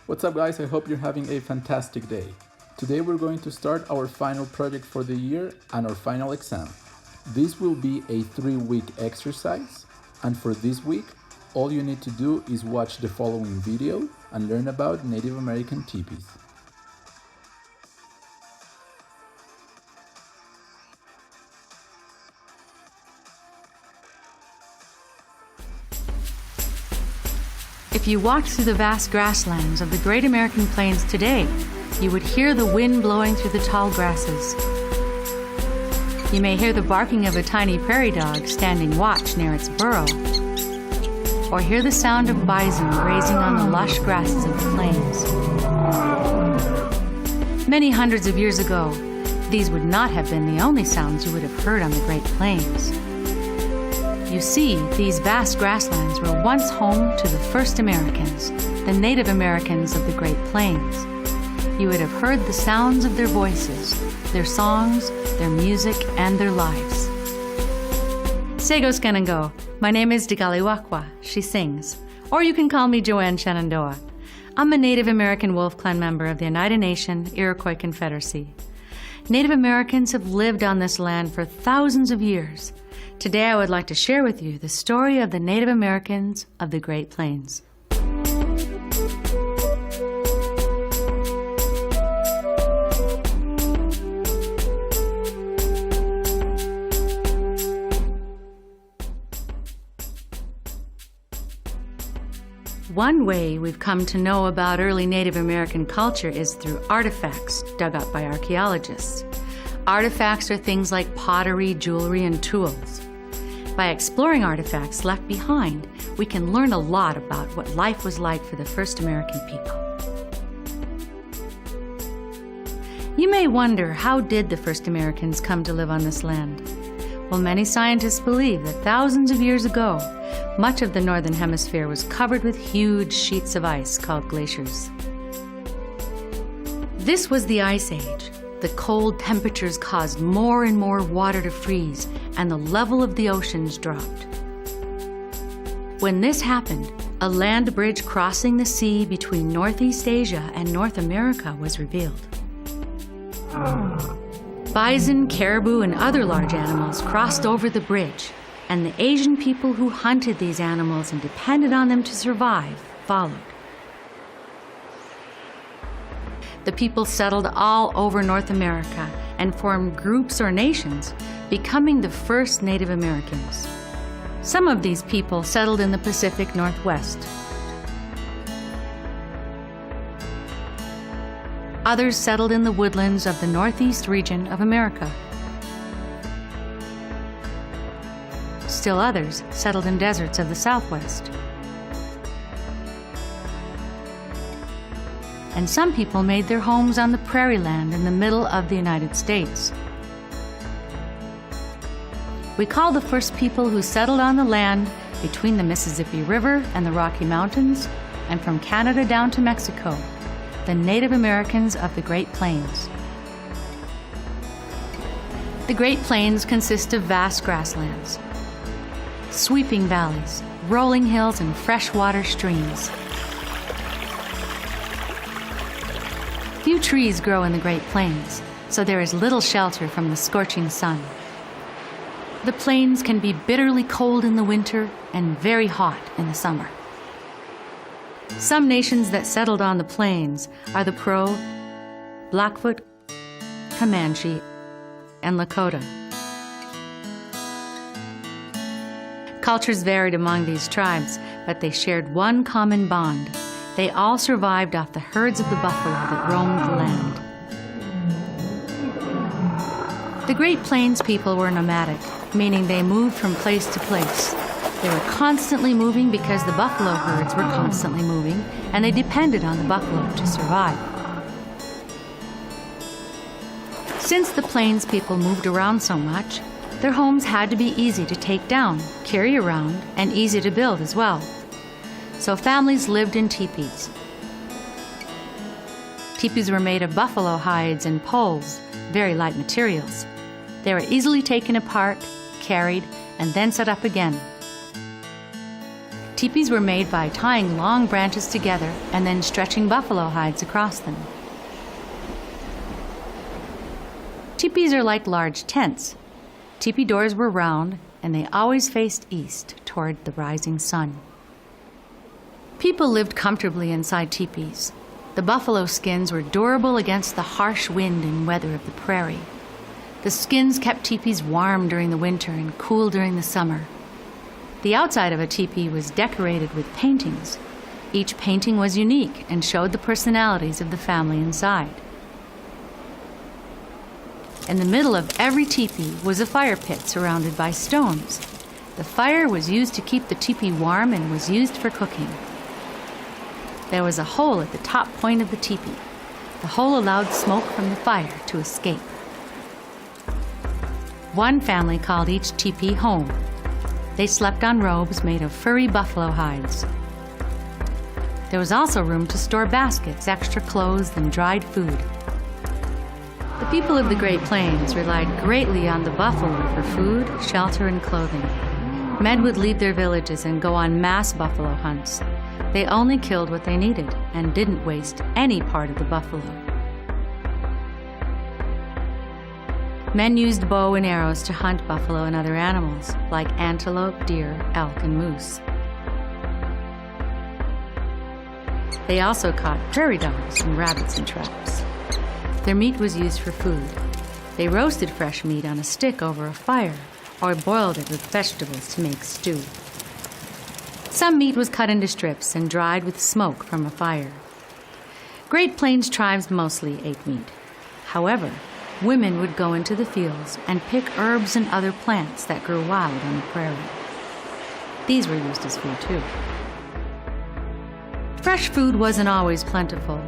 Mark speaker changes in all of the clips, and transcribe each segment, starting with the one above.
Speaker 1: What's up guys, I hope you're having a fantastic day. Today we're going to start our final project for the year and our final exam. This will be a 3-week exercise, and for this week, all you need to do is watch the following video and learn about Native American tipis.
Speaker 2: If you walked through the vast grasslands of the Great American Plains today, you would hear the wind blowing through the tall grasses. You may hear the barking of a tiny prairie dog standing watch near its burrow, or hear the sound of bison grazing on the lush grasses of the plains. Many hundreds of years ago, these would not have been the only sounds you would have heard on the Great Plains. You see, these vast grasslands were once home to the first Americans, the Native Americans of the Great Plains. You would have heard the sounds of their voices, their songs, their music, and their lives. Sego Skenango. My name is Digaliwakwa, she sings. Or you can call me Joanne Shenandoah. I'm a Native American Wolf Clan member of the Oneida Nation Iroquois Confederacy. Native Americans have lived on this land for thousands of years. Today I would like to share with you the story of the Native Americans of the Great Plains. One way we've come to know about early Native American culture is through artifacts dug up by archaeologists. Artifacts are things like pottery, jewelry, and tools. By exploring artifacts left behind, we can learn a lot about what life was like for the first American people. You may wonder, how did the first Americans come to live on this land? Well, many scientists believe that thousands of years ago, much of the northern hemisphere was covered with huge sheets of ice called glaciers. This was the Ice Age. The cold temperatures caused more and more water to freeze, and the level of the oceans dropped. When this happened, a land bridge crossing the sea between Northeast Asia and North America was revealed. Bison, caribou, and other large animals crossed over the bridge, and the Asian people who hunted these animals and depended on them to survive followed. The people settled all over North America and formed groups or nations, becoming the first Native Americans. Some of these people settled in the Pacific Northwest. Others settled in the woodlands of the Northeast region of America. Still others settled in deserts of the Southwest. And some people made their homes on the prairie land in the middle of the United States. We call the first people who settled on the land between the Mississippi River and the Rocky Mountains, and from Canada down to Mexico, the Native Americans of the Great Plains. The Great Plains consist of vast grasslands, sweeping valleys, rolling hills, and freshwater streams. Few trees grow in the Great Plains, so there is little shelter from the scorching sun. The plains can be bitterly cold in the winter and very hot in the summer. Some nations that settled on the plains are the Crow, Blackfoot, Comanche, and Lakota. Cultures varied among these tribes, but they shared one common bond. They all survived off the herds of the buffalo that roamed the land. The Great Plains people were nomadic, meaning they moved from place to place. They were constantly moving because the buffalo herds were constantly moving, and they depended on the buffalo to survive. Since the Plains people moved around so much, their homes had to be easy to take down, carry around, and easy to build as well. So families lived in teepees. Teepees were made of buffalo hides and poles, very light materials. They were easily taken apart, carried, and then set up again. Teepees were made by tying long branches together and then stretching buffalo hides across them. Teepees are like large tents. Teepee doors were round, and they always faced east toward the rising sun. People lived comfortably inside teepees. The buffalo skins were durable against the harsh wind and weather of the prairie. The skins kept teepees warm during the winter and cool during the summer. The outside of a teepee was decorated with paintings. Each painting was unique and showed the personalities of the family inside. In the middle of every teepee was a fire pit surrounded by stones. The fire was used to keep the teepee warm and was used for cooking. There was a hole at the top point of the teepee. The hole allowed smoke from the fire to escape. One family called each teepee home. They slept on robes made of furry buffalo hides. There was also room to store baskets, extra clothes, and dried food. The people of the Great Plains relied greatly on the buffalo for food, shelter, and clothing. Men would leave their villages and go on mass buffalo hunts. They only killed what they needed and didn't waste any part of the buffalo. Men used bow and arrows to hunt buffalo and other animals, like antelope, deer, elk, and moose. They also caught prairie dogs and rabbits in traps. Their meat was used for food. They roasted fresh meat on a stick over a fire, or boiled it with vegetables to make stew. Some meat was cut into strips and dried with smoke from a fire. Great Plains tribes mostly ate meat. However, women would go into the fields and pick herbs and other plants that grew wild on the prairie. These were used as food too. Fresh food wasn't always plentiful.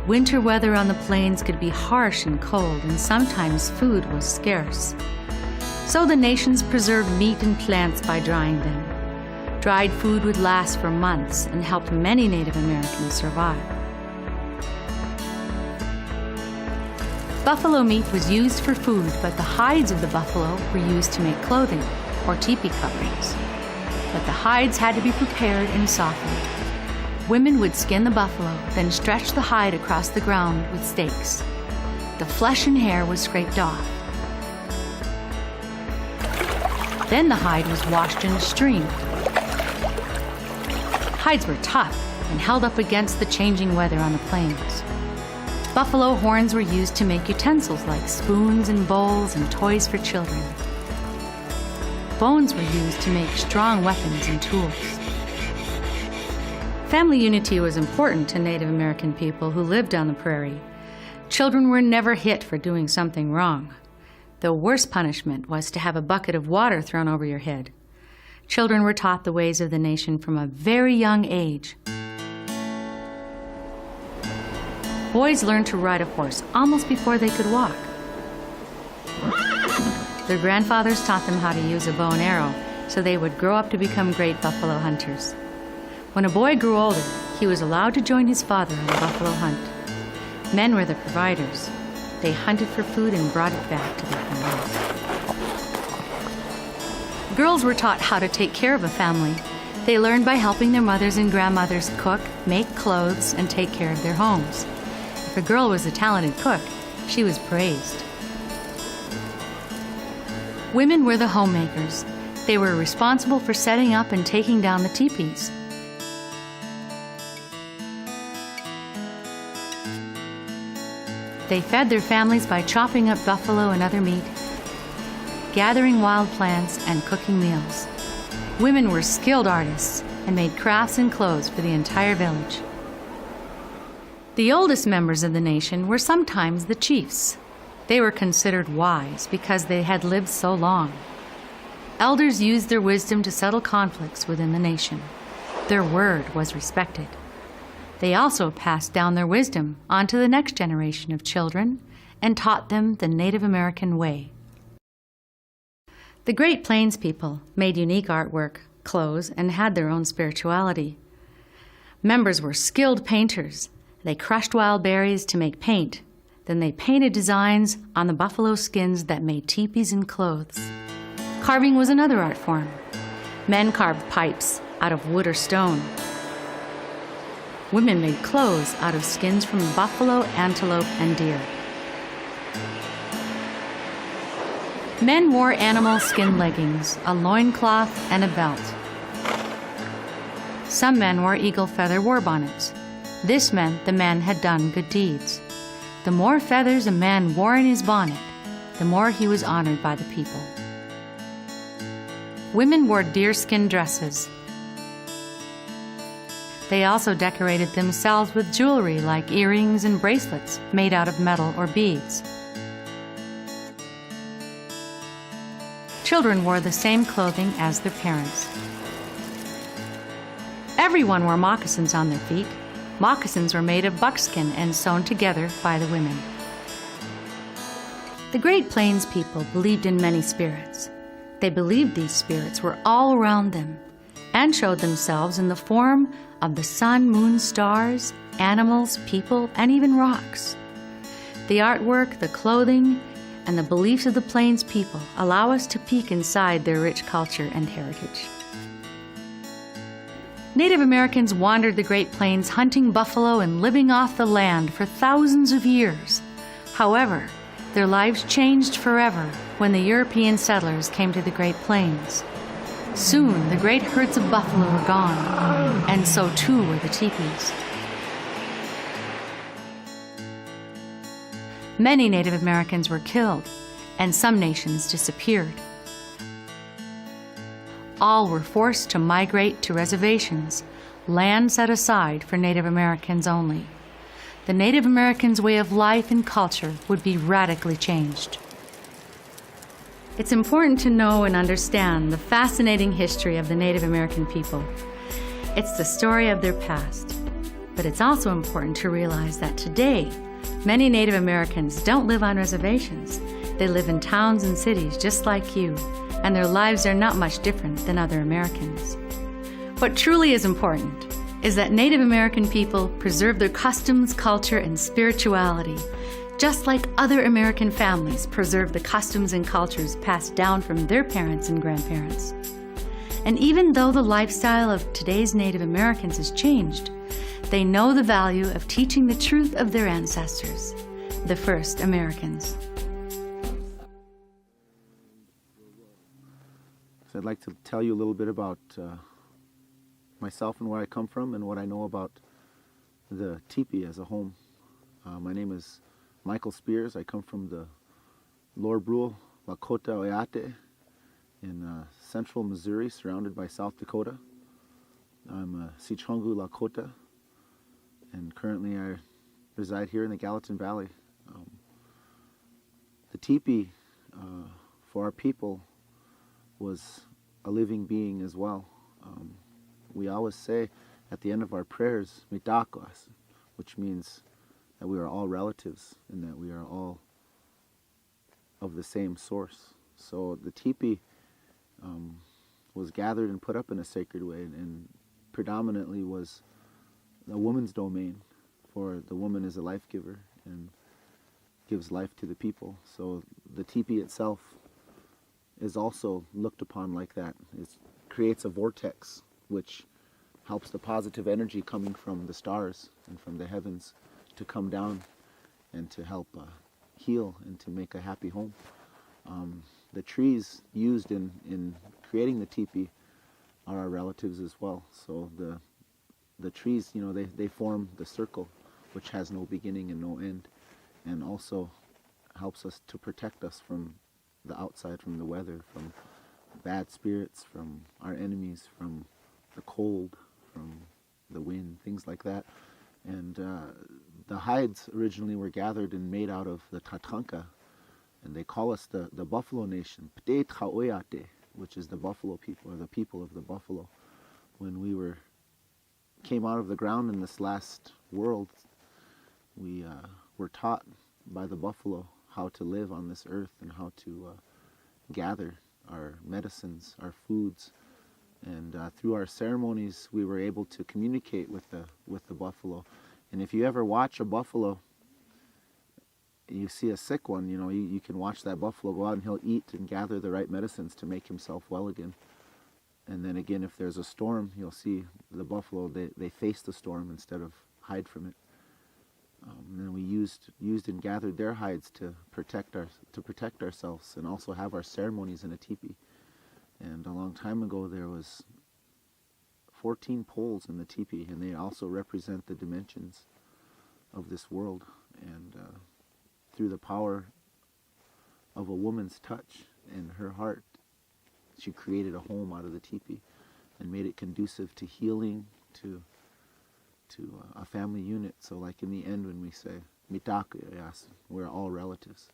Speaker 2: Winter weather on the plains could be harsh and cold, and sometimes food was scarce. So the nations preserved meat and plants by drying them. Dried food would last for months and helped many Native Americans survive. Buffalo meat was used for food, but the hides of the buffalo were used to make clothing, or teepee coverings. But the hides had to be prepared and softened. Women would skin the buffalo, then stretch the hide across the ground with stakes. The flesh and hair was scraped off. Then the hide was washed in a stream. Hides were tough and held up against the changing weather on the plains. Buffalo horns were used to make utensils like spoons and bowls and toys for children. Bones were used to make strong weapons and tools. Family unity was important to Native American people who lived on the prairie. Children were never hit for doing something wrong. The worst punishment was to have a bucket of water thrown over your head. Children were taught the ways of the nation from a very young age. Boys learned to ride a horse almost before they could walk. Their grandfathers taught them how to use a bow and arrow, so they would grow up to become great buffalo hunters. When a boy grew older, he was allowed to join his father on a buffalo hunt. Men were the providers. They hunted for food and brought it back to their families. Girls were taught how to take care of a family. They learned by helping their mothers and grandmothers cook, make clothes, and take care of their homes. If a girl was a talented cook, she was praised. Women were the homemakers. They were responsible for setting up and taking down the teepees. They fed their families by chopping up buffalo and other meat, gathering wild plants, and cooking meals. Women were skilled artists and made crafts and clothes for the entire village. The oldest members of the nation were sometimes the chiefs. They were considered wise because they had lived so long. Elders used their wisdom to settle conflicts within the nation. Their word was respected. They also passed down their wisdom onto the next generation of children and taught them the Native American way. The Great Plains people made unique artwork, clothes, and had their own spirituality. Members were skilled painters. They crushed wild berries to make paint. Then they painted designs on the buffalo skins that made teepees and clothes. Carving was another art form. Men carved pipes, out of wood or stone. Women made clothes out of skins from buffalo, antelope, and deer. Men wore animal skin leggings, a loincloth, and a belt. Some men wore eagle feather war bonnets. This meant the man had done good deeds. The more feathers a man wore in his bonnet, the more he was honored by the people. Women wore deerskin dresses. They also decorated themselves with jewelry like earrings and bracelets made out of metal or beads. Children wore the same clothing as their parents. Everyone wore moccasins on their feet. Moccasins were made of buckskin and sewn together by the women. The Great Plains people believed in many spirits. They believed these spirits were all around them and showed themselves in the form of the sun, moon, stars, animals, people, and even rocks. The artwork, the clothing, and the beliefs of the Plains people allow us to peek inside their rich culture and heritage. Native Americans wandered the Great Plains hunting buffalo and living off the land for thousands of years. However, their lives changed forever when the European settlers came to the Great Plains. Soon, the great herds of buffalo were gone, and so too were the teepees. Many Native Americans were killed, and some nations disappeared. All were forced to migrate to reservations, land set aside for Native Americans only. The Native Americans' way of life and culture would be radically changed. It's important to know and understand the fascinating history of the Native American people. It's the story of their past. But it's also important to realize that today, many Native Americans don't live on reservations. They live in towns and cities just like you, and their lives are not much different than other Americans. What truly is important is that Native American people preserve their customs, culture, and spirituality, just like other American families preserve the customs and cultures passed down from their parents and grandparents. And even though the lifestyle of today's Native Americans has changed, they know the value of teaching the truth of their ancestors, the first Americans.
Speaker 3: So I'd like to tell you a little bit about myself and where I come from and what I know about the teepee as a home. My name is Michael Spears. I come from the Lower Brule, Lakota Oyate in central Missouri, surrounded by South Dakota. I'm a Sichongu Lakota, and currently I reside here in the Gallatin Valley. The teepee for our people was a living being as well. We always say at the end of our prayers, "Mitakwas," which means that we are all relatives and that we are all of the same source. So the teepee was gathered and put up in a sacred way, and predominantly was a woman's domain, for the woman is a life giver and gives life to the people. So the teepee itself is also looked upon like that. It creates a vortex which helps the positive energy coming from the stars and from the heavens to come down and to help heal and to make a happy home. The trees used in creating the teepee are our relatives as well. So the trees, you know, they form the circle, which has no beginning and no end, and also helps us to protect us from the outside, from the weather, from bad spirits, from our enemies, from the cold, from the wind, things like that. And the hides originally were gathered and made out of the Tatanka, and they call us the Buffalo Nation, which is the Buffalo people, or the people of the buffalo. When we came out of the ground in this last world, we were taught by the buffalo how to live on this earth and how to gather our medicines, our foods, and through our ceremonies we were able to communicate with the buffalo. And if you ever watch a buffalo, you see a sick one, you know, you can watch that buffalo go out and he'll eat and gather the right medicines to make himself well again. And then again, if there's a storm, you'll see the buffalo, they face the storm instead of hide from it. And then we used and gathered their hides to protect ourselves, and also have our ceremonies in a teepee. And a long time ago, there was 14 poles in the teepee, and they also represent the dimensions of this world. And through the power of a woman's touch and her heart, she created a home out of the teepee and made it conducive to healing, to a family unit. So like in the end when we say, Mitaka, yes, we're all relatives.